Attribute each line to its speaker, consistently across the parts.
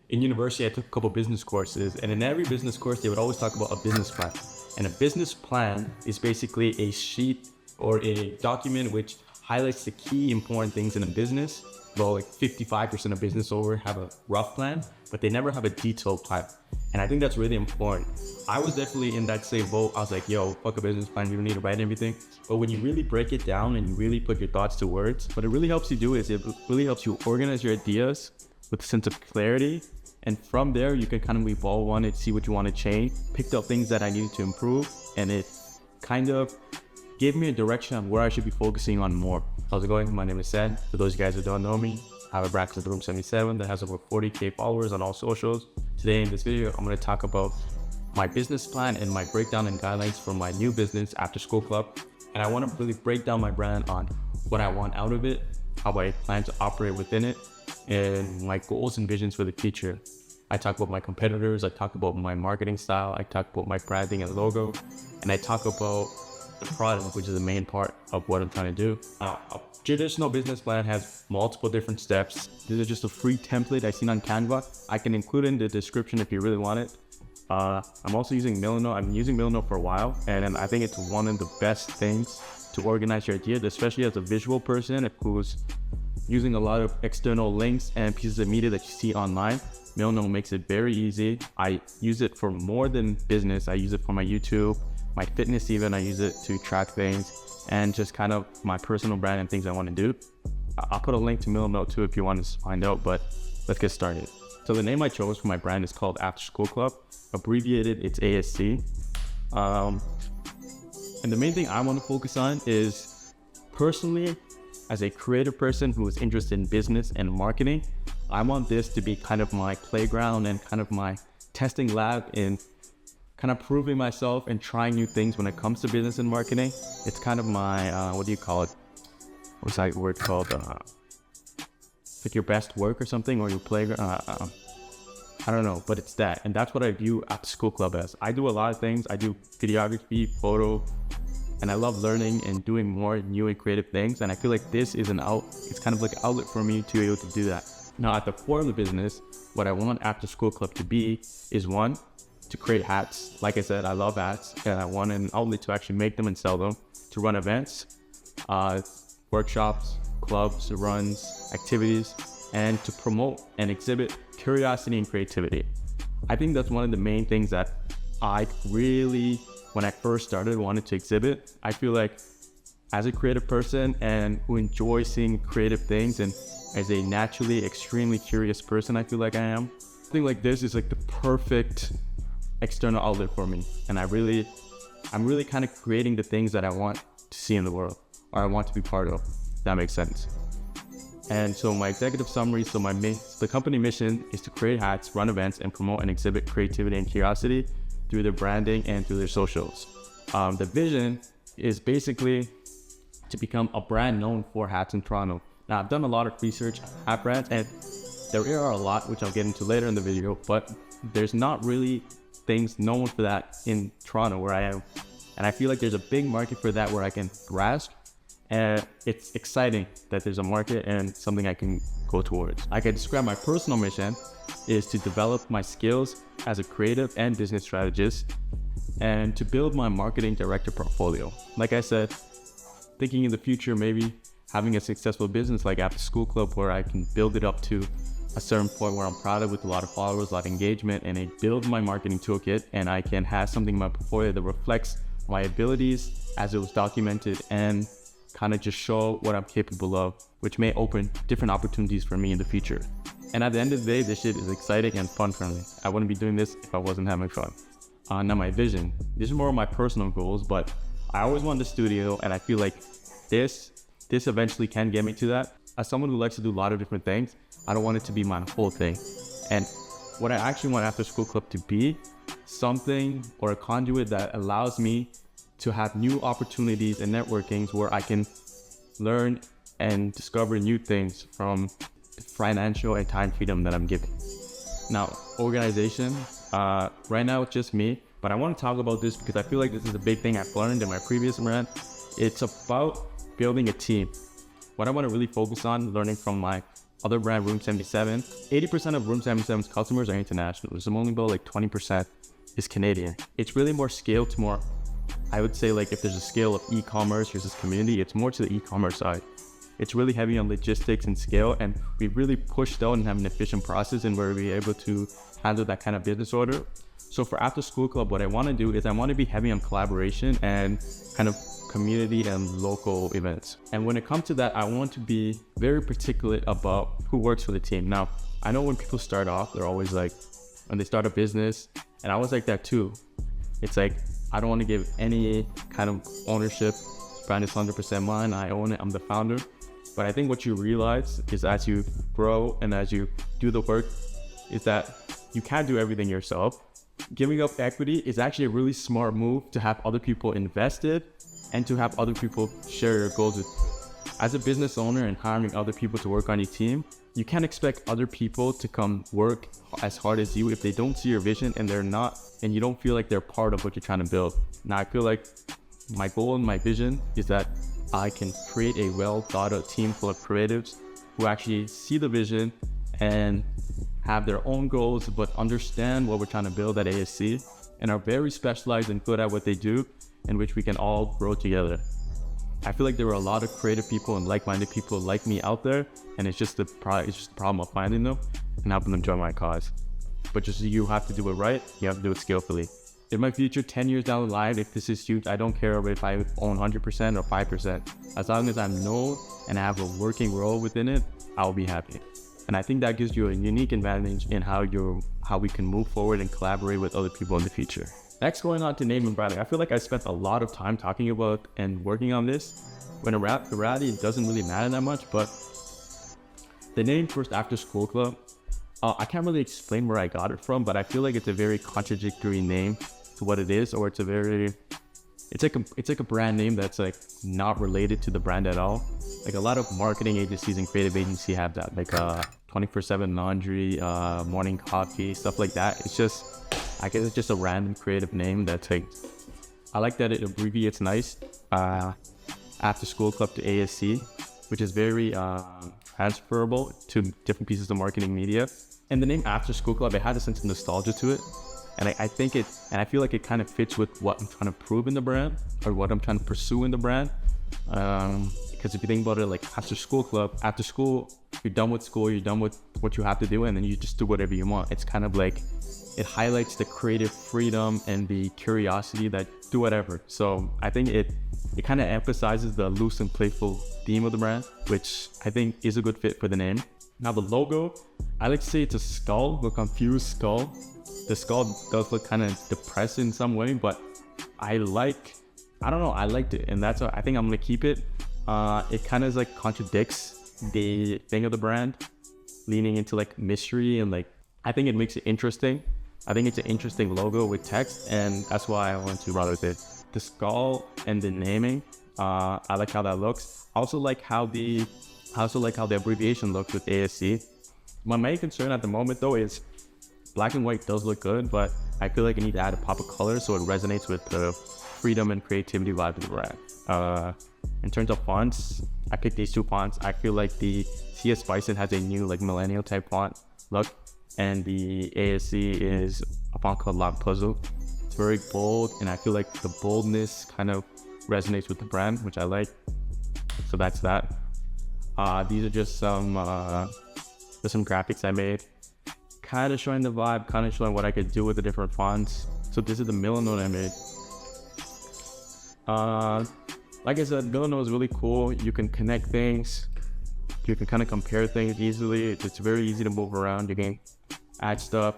Speaker 1: In university, I took a couple business courses, and in every business course, they would always talk about a business plan. And a business plan is basically a sheet or a document which highlights the key important things in a business. Well, like 55% of business owners have a rough plan, but they never have a detailed plan. And I think that's really important. I was definitely in that same boat. I was like, yo, fuck a business plan. You don't need to write everything. But when you really break it down and you really put your thoughts to words, what it really helps you do is it really helps you organize your ideas with a sense of clarity. And from there, you can kind of evolve on it, see what you want to change, picked up things that I needed to improve. And it kind of gave me a direction on where I should be focusing on more. How's it going? My name is Sed. For those of you guys who don't know me, I have a brand called Room 77 that has over 40K followers on all socials. Today in this video, I'm going to talk about my business plan and my breakdown and guidelines for my new business, After School Club. And I want to really break down my brand on what I want out of it, how I plan to operate within it, and my goals and visions for the future. I talk about my competitors, I talk about my marketing style, I talk about my branding and logo, and I talk about the product, which is the main part of what I'm trying to do. A traditional business plan has multiple different steps. This is just a free template I seen on Canva. I can include it in the description if you really want it. I'm also using Milano. I've been using Milano for a while, and I think it's one of the best things to organize your ideas, especially as a visual person who's using a lot of external links and pieces of media that you see online. Milano makes it very easy. I use it for more than business. I use it for my YouTube, my fitness even. I use it to track things and just kind of my personal brand and things I want to do. I'll put a link to Milano too if you want to find out, but let's get started. So the name I chose for my brand is called After School Club. Abbreviated, it's ASC. And the main thing I want to focus on is, personally, as a creative person who is interested in business and marketing, I want this to be kind of my playground and kind of my testing lab in kind of proving myself and trying new things when it comes to business and marketing. It's kind of my, what do you call it? What's that word called? Like your best work or something, or your playground. I don't know, but it's that. And that's what I view After School Club as. I do a lot of things. I do videography, photo, and I love learning and doing more new and creative things. And I feel like this is it's kind of like an outlet for me to be able to do that. Now, at the core of the business, what I want After School Club to be is, one, to create hats. Like I said, I love hats, and I want an outlet to actually make them and sell them, to run events, workshops, clubs, runs, activities, and to promote and exhibit curiosity and creativity. I think that's one of the main things that I really, when I first started, wanted to exhibit. I feel like as a creative person and who enjoys seeing creative things, and as a naturally extremely curious person, I feel like I am, I think like this is like the perfect external outlet for me. And I'm really kind of creating the things that I want to see in the world, or I want to be part of, if that makes sense. And so my executive summary, the company mission is to create hats, run events, and promote and exhibit creativity and curiosity through their branding and through their socials. The vision is basically to become a brand known for hats in Toronto. Now, I've done a lot of research on hat brands, and there are a lot, which I'll get into later in the video, but there's not really things known for that in Toronto where I am. And I feel like there's a big market for that where I can grasp. And it's exciting that there's a market and something I can go towards. I can describe my personal mission is to develop my skills as a creative and business strategist, and to build my marketing director portfolio. Like I said, thinking in the future, maybe having a successful business like After School Club, where I can build it up to a certain point where I'm proud of, with a lot of followers, a lot of engagement, and I build my marketing toolkit, and I can have something in my portfolio that reflects my abilities as it was documented, and kind of just show what I'm capable of, which may open different opportunities for me in the future. And at the end of the day, this shit is exciting and fun for me. I wouldn't be doing this if I wasn't having fun. Now my vision, this is more of my personal goals, but I always wanted a studio, and I feel like this eventually can get me to that. As someone who likes to do a lot of different things, I don't want it to be my whole thing. And what I actually want After School Club to be, something or a conduit that allows me to have new opportunities and networkings where I can learn and discover new things from the financial and time freedom that I'm given. Now, organization, right now it's just me, but I want to talk about this because I feel like this is a big thing I've learned in my previous brand. It's about building a team. What I want to really focus on, learning from my other brand, Room 77, 80% of Room 77's customers are international. There's only about like 20% is Canadian. It's really more scaled to more, I would say, like if there's a scale of e-commerce versus community, it's more to the e-commerce side. It's really heavy on logistics and scale, and we really pushed out and have an efficient process and where we're able to handle that kind of business order. So for After School Club, what I want to do is I want to be heavy on collaboration and kind of community and local events. And when it comes to that, I want to be very particular about who works for the team. Now, I know when people start off, they're always like, when they start a business, and I was like that too. It's like, I don't want to give any kind of ownership. Brand is 100% mine. I own it. I'm the founder. But I think what you realize is as you grow and as you do the work is that you can't do everything yourself. Giving up equity is actually a really smart move to have other people invested and to have other people share your goals with. As a business owner and hiring other people to work on your team, you can't expect other people to come work as hard as you if they don't see your vision and they're not, and you don't feel like they're part of what you're trying to build. Now, I feel like my goal and my vision is that I can create a well thought out team full of creatives who actually see the vision and have their own goals, but understand what we're trying to build at ASC and are very specialized and good at what they do, in which we can all grow together. I feel like there were a lot of creative people and like-minded people like me out there, and it's just the problem of finding them and helping them join my cause. But just you have to do it right, you have to do it skillfully. In my future, 10 years down the line, if this is huge, I don't care if I own 100% or 5%. As long as I'm known and I have a working role within it, I'll be happy. And I think that gives you a unique advantage in how we can move forward and collaborate with other people in the future. Next, going on to name and branding. I feel like I spent a lot of time talking about and working on this, when in reality it doesn't really matter that much, but the name First After School Club, I can't really explain where I got it from, but I feel like it's a very contradictory name to what it is, or it's like a brand name that's like not related to the brand at all. Like a lot of marketing agencies and creative agencies have that, like 24/7 laundry, morning coffee, stuff like that. It's just, I guess it's just a random creative name that's like, I like that it abbreviates nice. After School Club to ASC, which is very transferable to different pieces of marketing media. And the name After School Club, it had a sense of nostalgia to it. And I feel like it kind of fits with what I'm trying to prove in the brand, or what I'm trying to pursue in the brand. Because if you think about it, like After School Club, after school, you're done with school, you're done with what you have to do, and then you just do whatever you want. It's kind of like, it highlights the creative freedom and the curiosity that do whatever. So I think it kind of emphasizes the loose and playful theme of the brand, which I think is a good fit for the name. Now the logo, I like to say it's a skull, a confused skull. The skull does look kind of depressed in some way, but I liked it, and that's what I think I'm gonna keep it. It kind of like contradicts the thing of the brand, leaning into like mystery, and like I think it makes it interesting. I think it's an interesting logo with text, and that's why I want to run with it. The skull and the naming, I like how that looks. I also like how the abbreviation looks with ASC. My main concern at the moment though is black and white does look good, but I feel like I need to add a pop of color so it resonates with the freedom and creativity vibe of the brand. In terms of fonts, I picked these two fonts. I feel like the CS Bison has a new like millennial type font look, and the ASC is a font called Lock Puzzle. It's very bold, and I feel like the boldness kind of resonates with the brand, which I like. So that's that. These are just some graphics I made, kind of showing the vibe, kind of showing what I could do with the different fonts. So this is the Milano I made. Like I said, Milano is really cool. You can connect things. You can kind of compare things easily. It's very easy to move around. You can add stuff.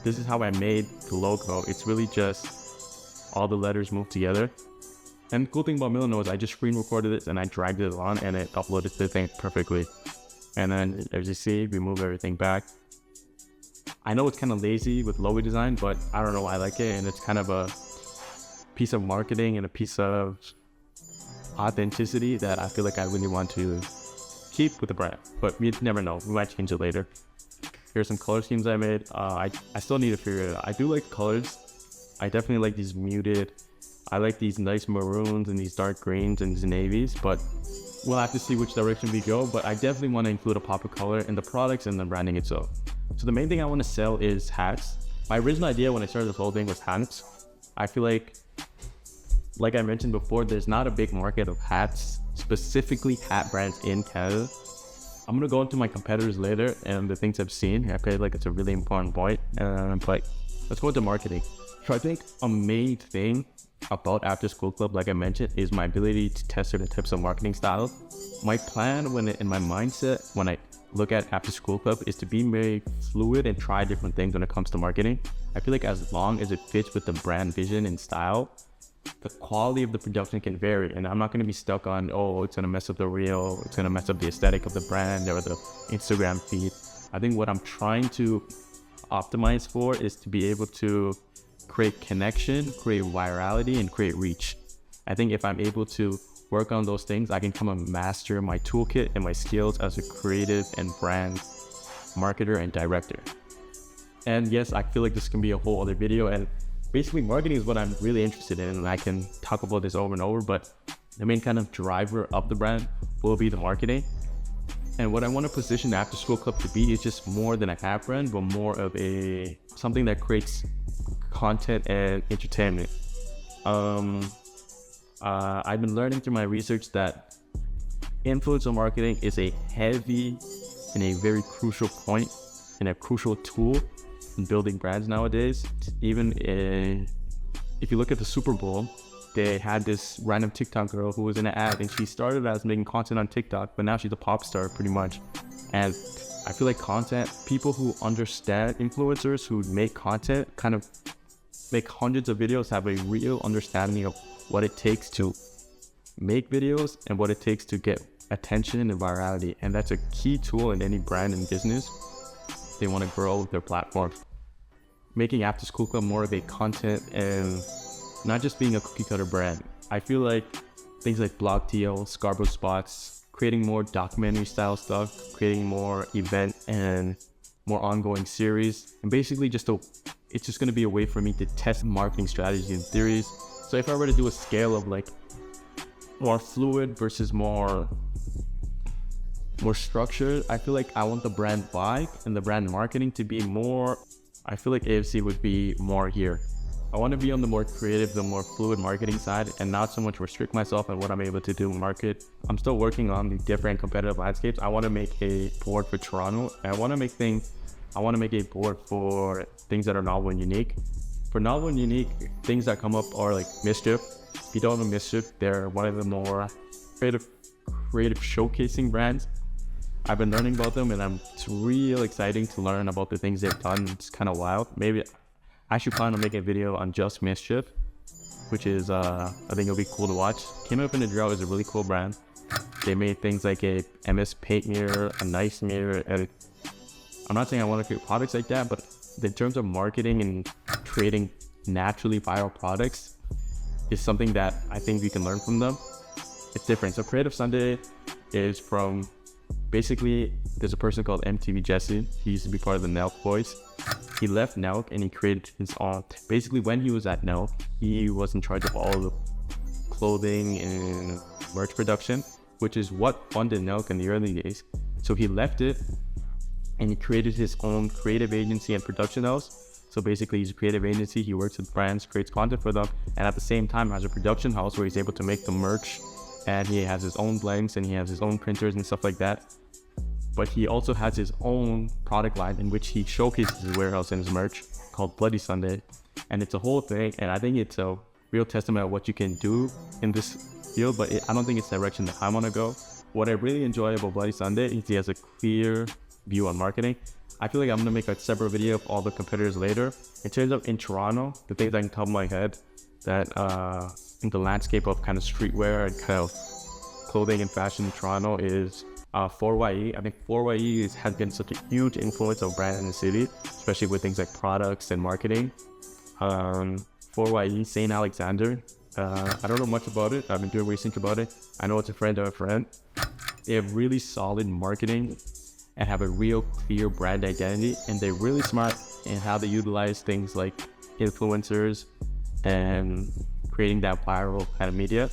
Speaker 1: This is how I made the logo. It's really just all the letters moved together. And the cool thing about Milano is I just screen recorded it and I dragged it on and it uploaded the thing perfectly. And then as you see, we move everything back. I know it's kind of lazy with logo design, but I don't know, I like it, and it's kind of a piece of marketing and a piece of authenticity that I feel like I really want to keep with the brand. But you never know, we might change it later. Here's some color schemes I made. I still need to figure it out. I do like colors. I definitely like these muted. I like these nice maroons and these dark greens and these navies, but we'll have to see which direction we go, but I definitely want to include a pop of color in the products and the branding itself. So the main thing I want to sell is hats. My original idea when I started this whole thing was hats. I feel like I mentioned before, there's not a big market of hats, specifically hat brands in Canada. I'm going to go into my competitors later and the things I've seen. I feel like it's a really important point. But let's go into marketing. So I think a main thing about After School Club, like I mentioned, is my ability to test certain types of marketing styles. My plan in my mindset when I look at After School Club is to be very fluid and try different things when it comes to marketing. I feel like as long as it fits with the brand vision and style, the quality of the production can vary, and I'm not going to be stuck on, oh, it's going to mess up the reel, it's going to mess up the aesthetic of the brand or the Instagram feed. I think what I'm trying to optimize for is to be able to create connection, create virality, and create reach. I think if I'm able to work on those things, I can come and master my toolkit and my skills as a creative and brand marketer and director. And yes, I feel like this can be a whole other video, and basically marketing is what I'm really interested in, and I can talk about this over and over, but the main kind of driver of the brand will be the marketing. And what I want to position the After School Club to be is just more than a hat brand, but more of something that creates content and entertainment. I've been learning through my research that influencer marketing is a heavy and a very crucial point and a crucial tool in building brands nowadays. Even if you look at the Super Bowl, they had this random TikTok girl who was in an ad, and she started as making content on TikTok, but now she's a pop star pretty much. And I feel like people who understand influencers who make content, kind of make hundreds of videos, have a real understanding of what it takes to make videos and what it takes to get attention and virality. And that's a key tool in any brand and business they want to grow their platform. Making After School Club more of a content and not just being a cookie cutter brand. I feel like things like blog TL, Scarborough Spots, creating more documentary style stuff, creating more event and more ongoing series, and basically it's just going to be a way for me to test marketing strategies and theories. So if I were to do a scale of like more fluid versus more structured, I feel like I want the brand vibe and the brand marketing to be more, I feel like AFC would be more here. I want to be on the more creative, the more fluid marketing side, and not so much restrict myself on what I'm able to do in market. I'm still working on the different competitive landscapes. I want to make a board for Toronto, and I want to make a board for things that are novel and unique. For novel and unique, things that come up are like Mischief. If you don't know Mischief, they're one of the more creative showcasing brands. I've been learning about them, and it's real exciting to learn about the things they've done. It's kind of wild. Maybe I should plan on making a video on just Mischief, which is, I think it'll be cool to watch. Came Up in a Drought is a really cool brand. They made things like a MS Paint mirror, a nice mirror, and I'm not saying I want to create products like that, but in terms of marketing and creating naturally viral products is something that I think we can learn from them. It's different. So Creative Sunday is from, basically, there's a person called MTV Jesse. He used to be part of the Nelk Boys. He left Nelk and he created his own. Basically, when he was at Nelk, he was in charge of all the clothing and merch production, which is what funded Nelk in the early days. So he left it and he created his own creative agency and production house. So basically, he's a creative agency. He works with brands, creates content for them, and at the same time has a production house where he's able to make the merch, and he has his own blanks and he has his own printers and stuff like that. But he also has his own product line in which he showcases his warehouse and his merch called Bloody Sunday. And it's a whole thing, and I think it's a real testament of what you can do in this field, but I don't think it's the direction that I want to go. What I really enjoy about Bloody Sunday is he has a clear view on marketing. I feel like I'm going to make a separate video of all the competitors later. In terms of in Toronto, the things I can top of my head that in the landscape of kind of streetwear and kind of clothing and fashion in Toronto is 4YE. I think 4YE has been such a huge influence of brand in the city, especially with things like products and marketing. 4YE, St. Alexander. I don't know much about it. I've been doing research about it. I know it's a friend of a friend. They have really solid marketing and have a real clear brand identity, and they're really smart in how they utilize things like influencers and creating that viral kind of media,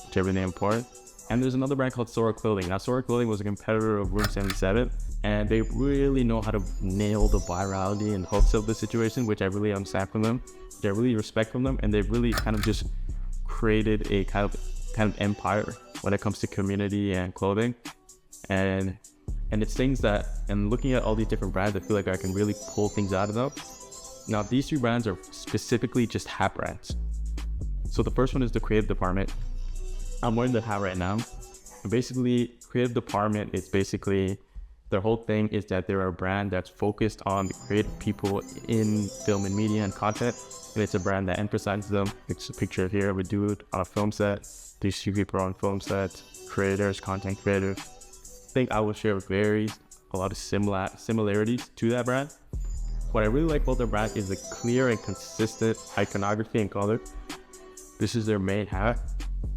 Speaker 1: which is really important. And there's another brand called Sora Clothing. Now, Sora Clothing was a competitor of Room 77, and they really know how to nail the virality and hooks of the situation, which I really understand from them, which I really respect from them, and they've really kind of just created a kind of empire when it comes to community and clothing. And it's things that, and looking at all these different brands, I feel like I can really pull things out of them. Now, these 3 brands are specifically just hat brands. So the first one is the creative department. I'm wearing the hat right now. And basically, creative department is basically, their whole thing is that they're a brand that's focused on the creative people in film and media and content. And it's a brand that emphasizes them. It's a picture here of a dude on a film set. These 2 people are on film sets, creators, content creators. I think I will share a lot of similarities to that brand. What I really like about their brand is the clear and consistent iconography and color. This is their main hat.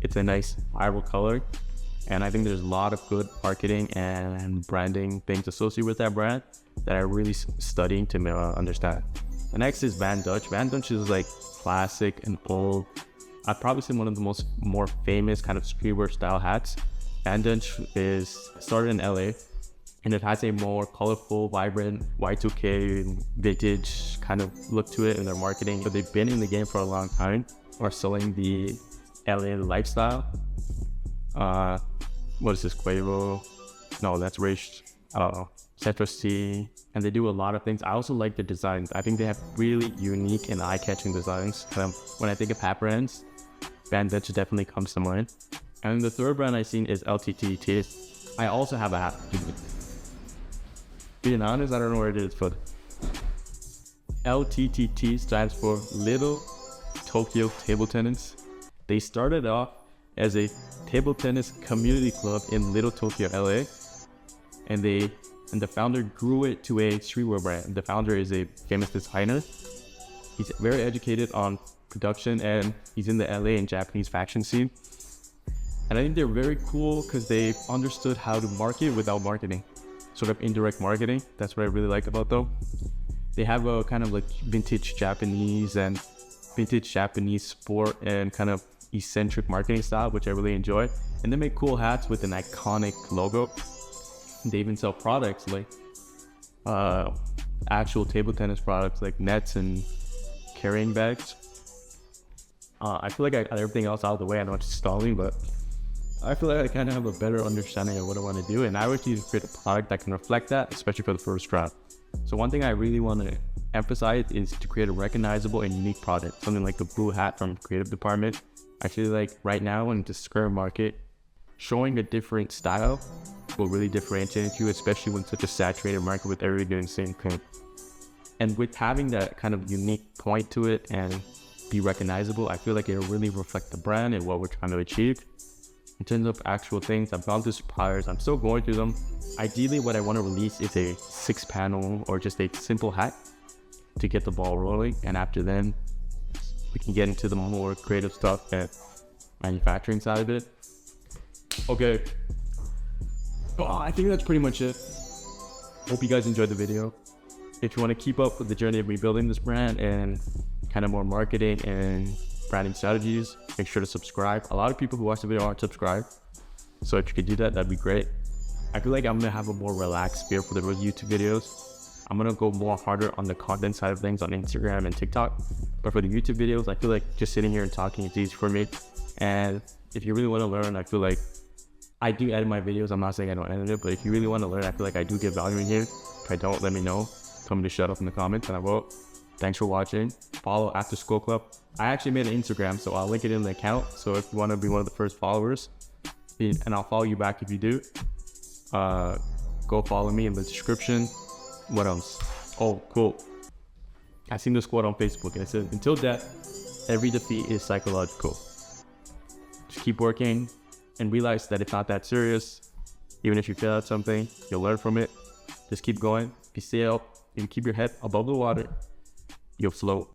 Speaker 1: It's a nice viral color, and I think there's a lot of good marketing and branding things associated with that brand that I'm really studying to understand. The next is Van Dutch. Van Dutch is like classic and old. I'd probably say one of the more famous kind of streetwear style hats. Van Dutch is started in LA, and it has a more colorful, vibrant Y2K vintage kind of look to it in their marketing. But they've been in the game for a long time, or selling the LA lifestyle. What is this, Quavo? No, that's Rich. I don't know. Central C. And they do a lot of things. I also like the designs. I think they have really unique and eye-catching designs. When I think of hat brands, Van Dutch definitely comes to mind. And the third brand I've seen is LTTT. I also have a hat. Being honest, I don't know where it is, but LTTT stands for Little Tokyo Table Tennis. They started off as a table tennis community club in Little Tokyo, LA, and the founder grew it to a streetwear brand. The founder is a famous designer. He's very educated on production, and he's in the LA and Japanese fashion scene. And I think they're very cool because they understood how to market without marketing, sort of indirect marketing. That's what I really like about them. They have a kind of like vintage Japanese sport and kind of eccentric marketing style, which I really enjoy. And they make cool hats with an iconic logo. They even sell products like actual table tennis products like nets and carrying bags. I feel like I got everything else out of the way. I know it's stalling, but I feel like I kind of have a better understanding of what I want to do. And I wish to create a product that can reflect that, especially for the first round. So one thing I really want to emphasize is to create a recognizable and unique product, something like the blue hat from creative department. I feel like right now in the current market, showing a different style will really differentiate you, especially when such a saturated market with everybody doing the same thing. And with having that kind of unique point to it and be recognizable, I feel like it'll really reflect the brand and what we're trying to achieve. In terms of actual things, I've gone through suppliers, I'm still going through them. Ideally, what I want to release is a 6-panel or just a simple hat to get the ball rolling. And after then, we can get into the more creative stuff and manufacturing side of it. Okay. Well, I think that's pretty much it. Hope you guys enjoyed the video. If you want to keep up with the journey of rebuilding this brand and kind of more marketing and branding strategies, make sure to subscribe. A lot of people who watch the video aren't subscribed, so if you could do that, that'd be great. I feel like I'm gonna have a more relaxed feel for the YouTube videos. I'm gonna go more harder on the content side of things on Instagram and TikTok, but for the YouTube videos, I feel like just sitting here and talking is easy for me. And if you really want to learn, I feel like I do edit my videos. I'm not saying I don't edit it, but if you really want to learn, I feel like I do give value in here. If I don't, let me know. Tell me to shut up in the comments and I will. Thanks for watching. Follow After School Club. I actually made an Instagram, so I'll link it in the account. So if you want to be one of the first followers, and I'll follow you back if you do, go follow me in the description. What else? Oh, cool. I seen this quote on Facebook and it says, until death, every defeat is psychological. Just keep working and realize that it's not that serious. Even if you fail at something, you'll learn from it. Just keep going. If you stay up, if you keep your head above the water, you'll float.